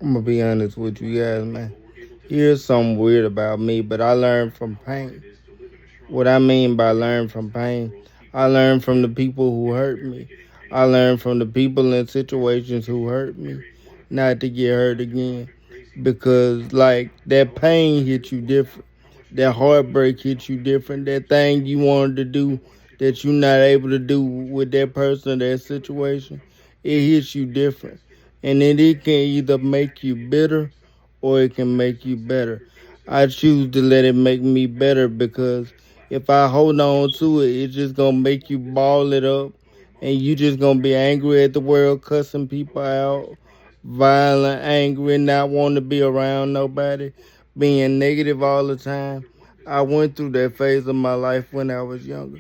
I'm gonna be honest with you guys, man. Here's something weird about me, but I learned from pain. What I mean by learn from pain, I learned from the people who hurt me. I learned from the people in situations who hurt me, not to get hurt again. Because like that pain hit you different. That heartbreak hit you different. That thing you wanted to do that you're not able to do with that person, that situation, it hits you different. And then it can either make you bitter or it can make you better. I choose to let it make me better because if I hold on to it, it's just gonna make you ball it up, and you just gonna be angry at the world, cussing people out, violent, angry, not wanting to be around nobody, being negative all the time. I went through that phase of my life when I was younger.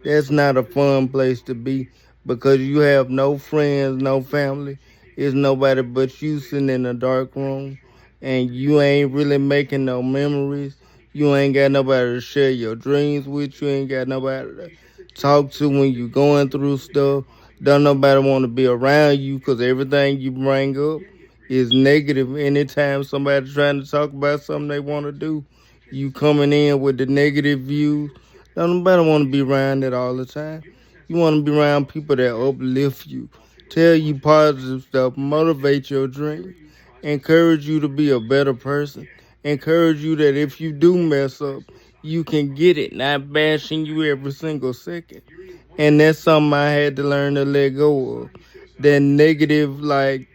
That's not a fun place to be because you have no friends, no family. It's nobody but you sitting in a dark room, and you ain't really making no memories. You ain't got nobody to share your dreams with. You ain't got nobody to talk to when you going through stuff. Don't nobody want to be around you because everything you bring up is negative. Anytime somebody trying to talk about something they want to do, you coming in with the negative views. Don't nobody want to be around that all the time. You want to be around people that uplift you, tell you positive stuff, motivate your dream, encourage you to be a better person, encourage you that if you do mess up, you can get it, not bashing you every single second. And that's something I had to learn to let go of. That negative, like,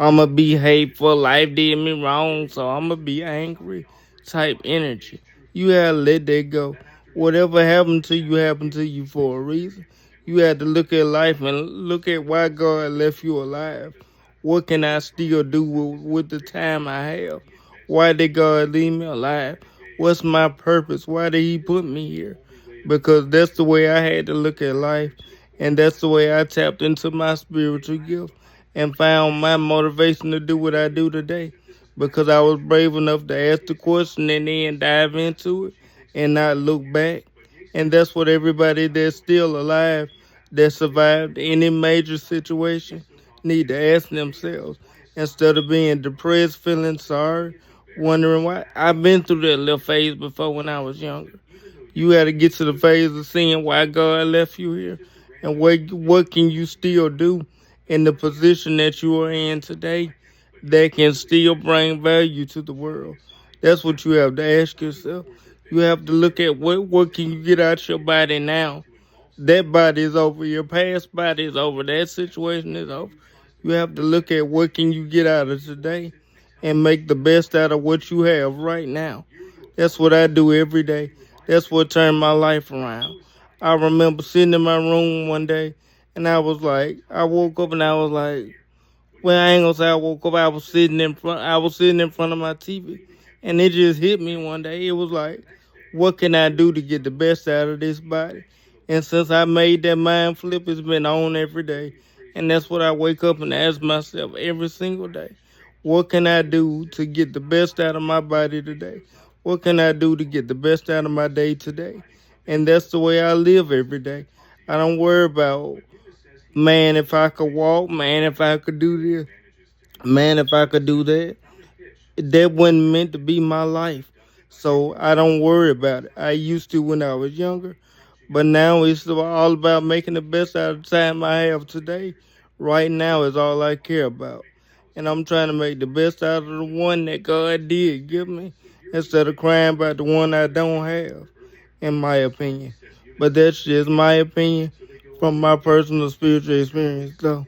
I'ma be hateful, life did me wrong, so I'ma be angry type energy. You gotta let that go. Whatever happened to you for a reason. You had to look at life and look at why God left you alive. What can I still do with the time I have? Why did God leave me alive? What's my purpose? Why did He put me here? Because that's the way I had to look at life, and that's the way I tapped into my spiritual gift and found my motivation to do what I do today because I was brave enough to ask the question and then dive into it and not look back. And that's what everybody that's still alive, that survived any major situation, need to ask themselves instead of being depressed, feeling sorry, wondering why. I've been through that little phase before when I was younger. You got to get to the phase of seeing why God left you here and what can you still do in the position that you are in today that can still bring value to the world. That's what you have to ask yourself. You have to look at what can you get out your body now. That body is over. Your past body is over. That situation is over. You have to look at what can you get out of today and make the best out of what you have right now. That's what I do every day. That's what turned my life around. I remember sitting in my room one day and I woke up and I was like, well, I ain't gonna say I woke up, I was sitting in front of my TV and it just hit me one day. It was like, what can I do to get the best out of this body? And since I made that mind flip, it's been on every day. And that's what I wake up and ask myself every single day. What can I do to get the best out of my body today? What can I do to get the best out of my day today? And that's the way I live every day. I don't worry about, man, if I could walk, man, if I could do this, man, if I could do that. That wasn't meant to be my life. So I don't worry about it. I used to when I was younger, but now it's all about making the best out of the time I have today. Right now is all I care about. And I'm trying to make the best out of the one that God did give me instead of crying about the one I don't have, in my opinion. But that's just my opinion from my personal spiritual experience, though.